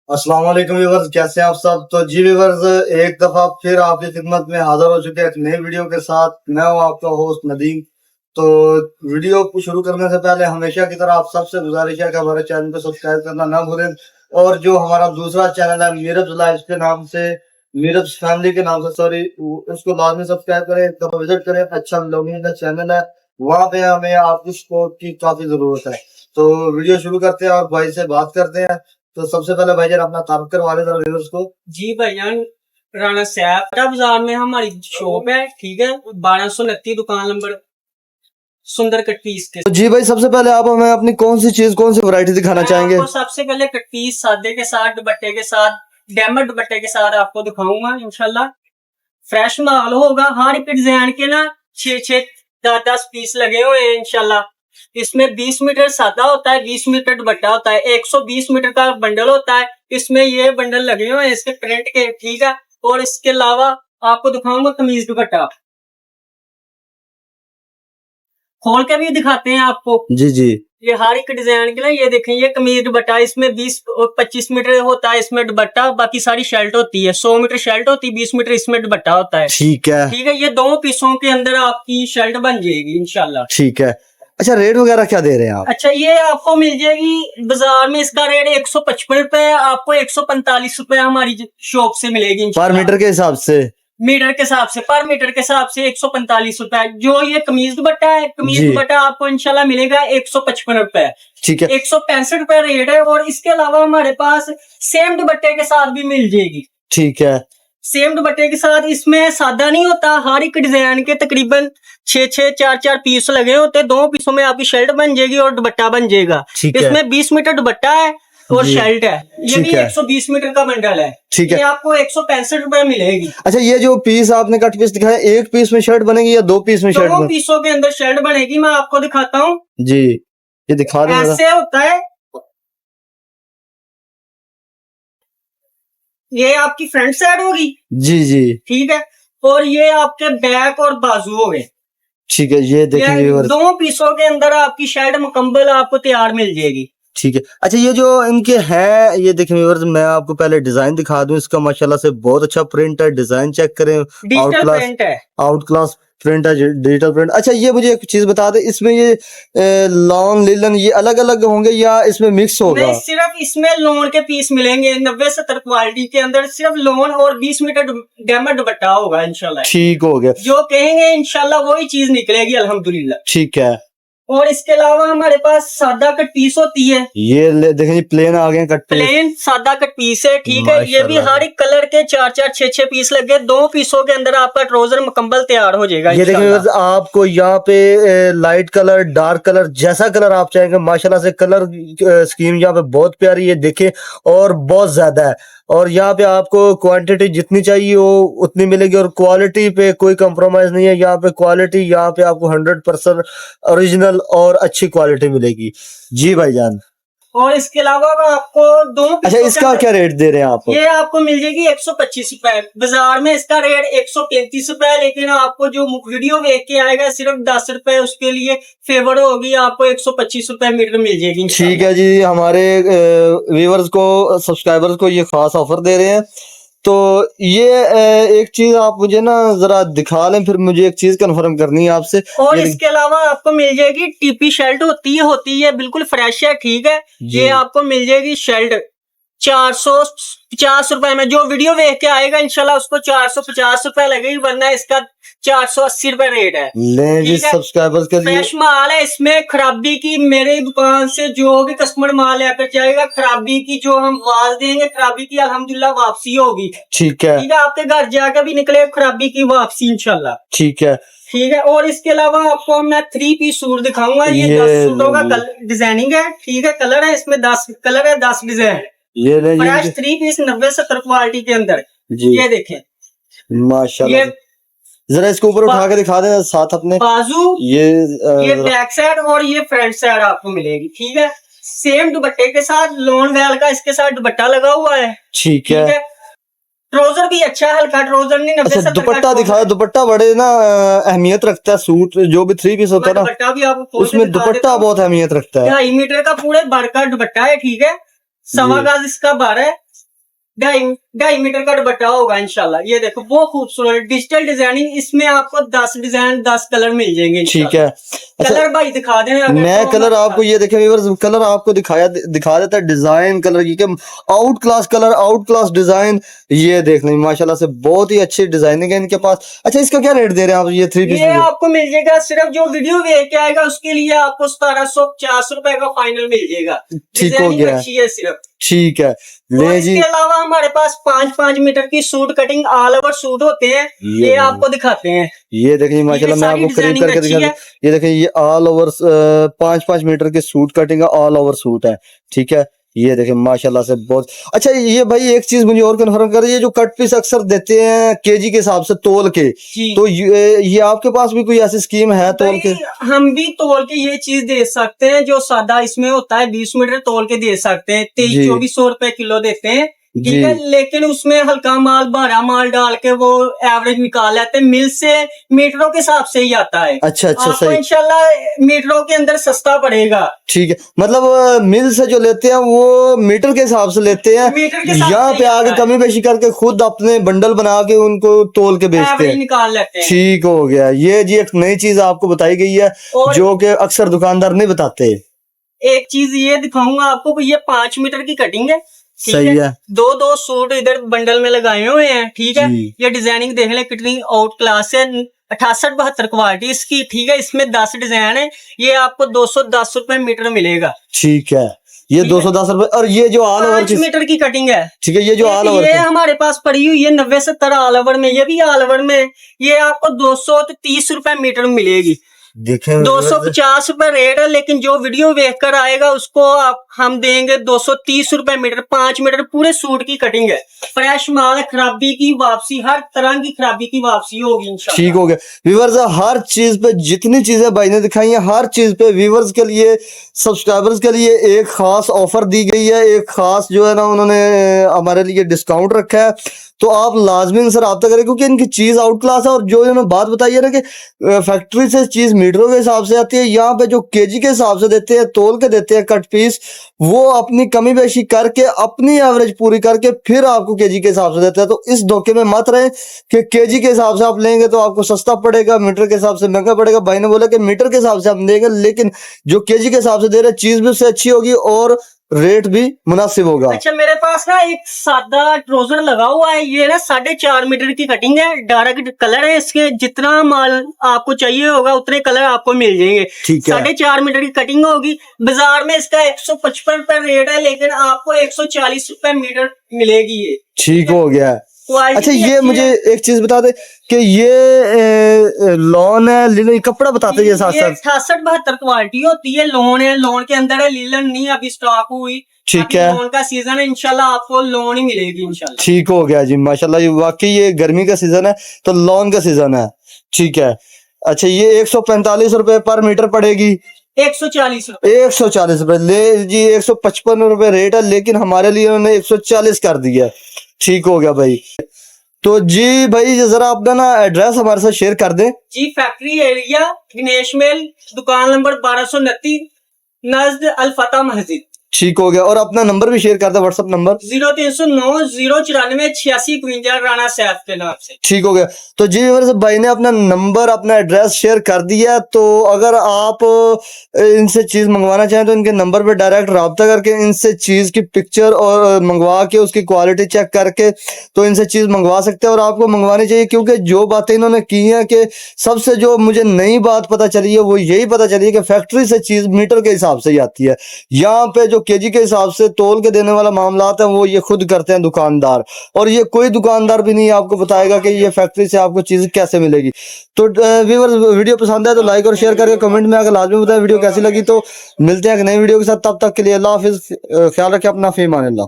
अस्सलाम वालेकुम व्यूअर्स, कैसे हैं आप सब। तो जी व्यूअर्स, एक दफा फिर आपकी खिदमत में हाजिर हो चुके हैं एक नई वीडियो के साथ। मैं हूं आपका होस्ट नदीम। तो वीडियो को शुरू करने से पहले हमेशा की तरह आप सबसे गुजारिश है कि हमारे चैनल को सब्सक्राइब करना ना भूलें, और जो हमारा दूसरा चैनल है मीरब्स लाइफ के नाम से, मीरब्स फैमिली के नाम से सॉरी, उसको लाजमी सब्सक्राइब करें, एक दफा विजिट करें। अच्छा व्लॉगिंग का चैनल है, वहाँ पे हमें आपकी सपोर्ट की काफी जरूरत है। तो वीडियो शुरू करते हैं और भाई से बात करते हैं। तो सबसे पहले भाईजान अपना तारुफ करवा लें जरा व्यूअर्स को। जी भाईजान, राणा सैफ बाजार में हमारी शॉप है, ठीक है। 1229 दुकान नंबर, सुंदर कट पीस के। तो जी भाई, सबसे पहले आप हमें अपनी कौन सी चीज, कौन सी वैरायटी दिखाना चाहेंगे? आपको सबसे पहले कट पीस सादे के साथ, दुपट्टे के साथ, डायमंड दुपट्टे के साथ आपको दिखाऊंगा इंशाल्लाह। फ्रेश माल होगा, हर एक डिजाइन के ना 6-6 10-10 पीस लगे हुए हैं इंशाल्लाह। इसमें 20 मीटर सादा होता है, 20 मीटर दुपट्टा होता है, 120 मीटर का बंडल होता है। इसमें ये बंडल लगे हुए हैं इसके प्रिंट के, ठीक है। और इसके अलावा आपको दिखाऊंगा कमीज दुपट्टा, खोल के भी दिखाते हैं आपको। जी जी, ये हर एक डिजाइन के ना, ये देखें, ये कमीज दुपट्टा, इसमें 20 और 25 मीटर होता है इसमें दुपट्टा, बाकी सारी शर्ट होती है। 100 मीटर शर्ट होती है, 20 मीटर इसमें दुपट्टा होता है, ठीक है ठीक है। ये 2 पीसों के अंदर आपकी शर्ट बन जाएगी इंशाल्लाह। ठीक है। अच्छा, रेट वगैरह क्या दे रहे हैं आप? अच्छा, ये आपको मिल जाएगी बाजार में, इसका रेट 155 रुपए, आपको 145 रुपए हमारी शॉप से मिलेगी पर मीटर के हिसाब से? मीटर के हिसाब से, पर मीटर के हिसाब से 145 रुपए। जो ये कमीज दुपट्टा है, कमीज दुपट्टा आपको इंशाल्लाह मिलेगा 155 रुपए, ठीक है। 165 रुपए रेट है। और इसके अलावा हमारे पास सेम दुपट्टे के साथ भी मिल जाएगी, ठीक है। सेम दुपट्टे के साथ। इसमें सादा नहीं होता, हर एक डिजाइन के तकरीबन 6-6 4-4 पीस लगे होते हैं। 2 पीसों में आपकी शर्ट बन जाएगी और दुपट्टा बन जाएगा। इसमें 20 मीटर दुपट्टा है और शर्ट है, ये भी 120 मीटर का बंडल है, ठीक है। ये आपको 165 रुपए मिलेगी। अच्छा, ये जो पीस आपने कट पीस दिखाया, एक पीस में शर्ट बनेगी या 2 पीस में शर्ट? 2 पीसों के अंदर शर्ट बनेगी, मैं आपको दिखाता हूँ जी, ये दिखा दें। ऐसे होता है, ये आपकी फ्रंट साइड होगी, जी जी, ठीक है। और ये आपके बैक और बाजू हो गए, ठीक है। ये देखिए, 2 पीसों के अंदर आपकी शर्ट मुकम्मल आपको तैयार मिल जाएगी, ठीक है। अच्छा, ये जो इनके हैं, ये देखें व्यूअर्स, मैं आपको पहले डिजाइन दिखा दूं। इसका माशाल्लाह से बहुत अच्छा प्रिंट है, डिजाइन चेक करें, डिजिटल प्रिंट है, आउट क्लास प्रिंट है, डिजिटल प्रिंट। अच्छा, ये मुझे एक चीज बता दे, इसमें ये लॉन लिलन ये अलग अलग होंगे या इसमें मिक्स होगा? सिर्फ इसमें लोन के पीस मिलेंगे 90-70 क्वालिटी के अंदर, सिर्फ लोन और 20 मीटर डायमंड दुपट्टा होगा इंशाल्लाह। ठीक हो गया, जो कहेंगे इंशाल्लाह वही चीज निकलेगी अल्हम्दुलिल्लाह, ठीक है। और इसके अलावा हमारे पास सादा कट पीस होती है, ये देखें, प्लेन आ गए कट पीस, प्लेन सादा कट पीस है, ठीक है। ये भी हर एक कलर के 4-4 6-6 पीस लगे, 2 पीसों के अंदर आपका ट्राउजर मुकम्मल तैयार हो जाएगा। ये देखें, आपको यहाँ पे लाइट कलर, डार्क कलर, जैसा कलर आप चाहेंगे, माशाल्लाह से कलर स्कीम यहाँ पे बहुत प्यारी है, देखें, और बहुत ज्यादा है। और यहाँ पे आपको क्वांटिटी जितनी चाहिए वो उतनी मिलेगी, और क्वालिटी पे कोई कंप्रोमाइज नहीं है। यहाँ पे क्वालिटी, यहाँ पे आपको 100% ओरिजिनल और अच्छी क्वालिटी मिलेगी। जी भाईजान। और इसके अलावा आपको 2 अच्छा, इसका क्या रेट दे रहे हैं आप? ये आपको मिल जाएगी 125 रुपए, बाजार में इसका रेट 135 रुपए, लेकिन आपको जो वीडियो देख के आएगा सिर्फ 10 रुपए उसके लिए फेवर होगी, आपको 125 रुपए मीटर मिल जाएगी। ठीक है जी, हमारे व्यूअर्स को, सब्सक्राइबर्स को ये खास ऑफर दे रहे हैं। तो ये एक चीज आप मुझे ना जरा दिखा लें, फिर मुझे एक चीज कंफर्म करनी है आपसे। और इसके अलावा आपको मिल जाएगी टीपी शर्ट, होती है बिल्कुल फ्रेश है, ठीक है। ये आपको मिल जाएगी शर्ट 450 रुपए में, जो वीडियो देख के आएगा इंशाल्लाह उसको 450 रुपए लगेगी, वरना इसका 480 रुपए रेट है। लें जी सब्सक्राइबर्स के लिए, फ्रेश माल है, इसमें खराबी की मेरे दुकान से जो भी कस्टमर माल लेकर जाएगा, खराबी की जो हम आवाज देंगे, खराबी की अल्हम्दुलिल्लाह वापसी होगी, ठीक है। ठीक है, आपके घर जाकर भी निकले खराबी की वापसी इंशाल्लाह, ठीक है, ठीक है। और इसके अलावा आपको मैं 3 पीस सूट दिखाऊंगा, ये 10 सूटों का डिजाइनिंग है, ठीक है। कलर है इसमें 10 कलर है, 10 डिजाइन, ये फ्रेश 3 पीस 90-70 क्वालिटी के अंदर, ये देखें माशाल्लाह। जरा इसको ऊपर उठा के दिखा दें साथ अपने बाजू, ये बैक साइड और ये फ्रंट साइड आपको मिलेगी, ठीक है। सेम दुपट्टे के साथ, लोन वेल का इसके साथ दुपट्टा लगा हुआ है, ठीक है। ट्राउजर भी अच्छा है, हल्का ट्राउजर नहीं। अच्छा, दुपट्टा दिखाया, दुपट्टा बड़े ना अहमियत रखता है, सूट जो भी 3 पीस होता है ना, दुपट्टा भी आपको उसमें दुपट्टा बहुत अहमियत रखता है। 2.5 मीटर का पूरे बड़ का दुपट्टा है, ठीक है। 1.25 गज इसका बार है, ढाई मीटर का दुपट्टा होगा इंशाल्लाह। ये देखो बहुत खूबसूरत डिजिटल डिजाइनिंग, इसमें आपको 10 डिजाइन 10 कलर मिल जाएंगे। ठीक है। अच्छा, कलर भाई दिखा दें अगर मैं तो कलर आपको ये देखें व्यूअर्स, कलर आपको दिखा देता है डिजाइन कलर की, out class colour, out class design. ये देख लें माशाल्लाह से बहुत ही अच्छी डिजाइनिंग है इनके पास। अच्छा, इसका क्या रेट दे रहे हैं आप? ये 3 पीस ये आपको मिल जाएगा सिर्फ जो वीडियो देख के आएगा उसके लिए आपको 1750 रुपए का फाइनल मिल जाएगा। ठीक हो गया, अच्छी है सिर्फ। ठीक है ले जी। इसके अलावा हमारे पास 5-5 मीटर की suit cutting all over suit होते हैं, ये आपको दिखाते हैं। ये देखिए माशाल्लाह, मैं आपको करीब करके दिखा दूं। ये देखिए ये ऑल ओवर 5-5 मीटर के suit cutting all over suit है। ठीक है, ये देखें माशाल्लाह से बहुत अच्छा। ये भाई एक चीज मुझे और कंफर्म कर, ये जो कट पीस अक्सर देते हैं केजी के हिसाब से तोल के, तो ये आपके पास भी कोई ऐसी स्कीम है तोल के? हम भी तोल के ये चीज दे सकते हैं, जो सादा इसमें होता है 20 मीटर तोल के दे सकते हैं, 2300-2400 रुपए किलो देते हैं। ठीक है, लेकिन उसमें हल्का माल भारा माल डाल के वो एवरेज निकाल लेते हैं। मिल से मीटरों के हिसाब से ही आता है। अच्छा अच्छा, सही। इंशाल्लाह मीटरों के अंदर सस्ता पड़ेगा। ठीक है, मतलब मिल से जो लेते हैं वो मीटर के हिसाब से लेते हैं, यहाँ पे आगे कमी पेशी करके खुद अपने बंडल बना के उनको तोल के बेचते हैं, निकाल लेते हैं। ठीक हो गया। ये जी एक नई चीज आपको बताई गई है जो कि अक्सर दुकानदार नहीं बताते। एक चीज ये दिखाऊंगा आपको, ये 5 मीटर की कटिंग है। सही है। 2-2 सूट इधर बंडल में लगाए हुए हैं। ठीक है, ये डिजाइनिंग देख ले कितनी आउट क्लास है। 68-72 क्वालिटी इसकी। ठीक है, इसमें 10 डिजाइन है। ये आपको 210 रुपए मीटर मिलेगा। ठीक है, ये 210 रुपए। और ये जो ऑल ओवर 5 मीटर की कटिंग है। ठीक है, ये जो ऑल ओवर ये हमारे पास पड़ी हुई है 90-70 ऑल ओवर में, ये भी ऑल ओवर में। ये आपको 230 रुपए मीटर मिलेगी। देखें 250 रुपए रेट है, लेकिन जो वीडियो देख कर आएगा उसको हम देंगे 230 रुपए मीटर। 5 मीटर पूरे सूट की कटिंग है। फ्रेश माल, खराबी की वापसी, हर तरह की खराबी की वापसी होगी इंशाल्लाह। ठीक हो गया व्यूअर्स, हर चीज पे जितनी चीजें भाई ने दिखाई है, हर चीज पे व्यूअर्स के लिए, सब्सक्राइबर्स के लिए एक खास ऑफर दी गई है। एक खास जो है ना उन्होंने हमारे लिए डिस्काउंट रखा है, तो आप लाजमी इनसे रब्ता करें क्योंकि इनकी चीज आउट क्लास है। और जो इन्होंने बात बताई है ना कि फैक्ट्री से चीज मीटरों के हिसाब से आती है, यहाँ पे जो केजी के हिसाब से देते हैं, तोल के देते हैं कट पीस, वो अपनी कमी बेशी करके अपनी एवरेज पूरी करके फिर आपको केजी के हिसाब से देते हैं। तो इस धोखे में मत रहे कि केजी के हिसाब से आप लेंगे तो आपको सस्ता पड़ेगा, मीटर के हिसाब से महंगा पड़ेगा। भाई ने बोला कि मीटर के हिसाब से हम देंगे, लेकिन जो केजी के हिसाब से दे रहे चीज भी उससे अच्छी होगी और रेट भी मुनासिब होगा। अच्छा, मेरे पास ना एक सादा ट्राउजर लगा हुआ है, ये ना 4.5 मीटर की कटिंग है। डायरेक्ट कलर है इसके, जितना माल आपको चाहिए होगा उतने कलर आपको मिल जाएंगे। 4.5 मीटर की कटिंग होगी। बाजार में इसका 155 रुपए रेट है, लेकिन आपको 140 रुपए मीटर मिलेगी ये। ठीक हो गया। अच्छा, ये मुझे एक चीज बता दे कि ये लॉन है लिनन, कपड़ा बताते हैं साथ साथ। 68-72 क्वालिटी होती है। लोन है, लोन के अंदर है, लिनन नहीं अभी स्टॉक हुई। ठीक है, लोन का सीजन है, इंशाल्लाह आपको लोन ही मिलेगी इंशाल्लाह। ठीक हो गया जी माशाल्लाह, ये वाकई ये गर्मी का सीजन है तो लोन का सीजन है। ठीक है। अच्छा, ये 145 रुपए पर मीटर पड़ेगी। 140 रुपए। 140 रुपए ले जी, 155 रुपए रेट है, लेकिन हमारे लिए उन्होंने 140 कर दिया। ठीक हो गया भाई। तो जी भाई जरा अपना ना एड्रेस हमारे साथ शेयर कर दें। जी, फैक्ट्री एरिया गणेश मेल, दुकान नंबर 1229, नजद अल फतह मस्जिद। ठीक हो गया। और अपना नंबर भी शेयर कर दे, व्हाट्सएप नंबर 0309 094 86 52 राणा सैफ के नाम से। ठीक हो गया। तो जी भाई ने अपना नंबर, अपना एड्रेस शेयर कर दिया। तो अगर आप इनसे चीज मंगवाना चाहें तो इनके नंबर पे डायरेक्ट रब्ता करके इनसे चीज की पिक्चर और मंगवा के उसकी क्वालिटी चेक करके तो इनसे चीज मंगवा सकते हैं। और आपको मंगवानी चाहिए, क्योंकि जो बातें इन्होंने की हैं कि सबसे जो मुझे नई बात पता चली है वो यही पता चली है कि फैक्ट्री से चीज मीटर के हिसाब से ही आती है। यहाँ पे जो केजी के हिसाब से तोल के देने वाला मामला है वो ये खुद करते हैं दुकानदार, और ये कोई दुकानदार भी नहीं आपको बताएगा कि ये फैक्ट्री से आपको चीज कैसे मिलेगी। तो व्यूअर्स, वीडियो पसंद है तो लाइक और शेयर करके कमेंट में आकर लाजमी बताएं वीडियो कैसी लगी। तो मिलते हैं एक नई वीडियो के साथ, तब तक के लिए अल्लाह हाफिज, ख्याल रखें अपना, फी अमान अल्लाह।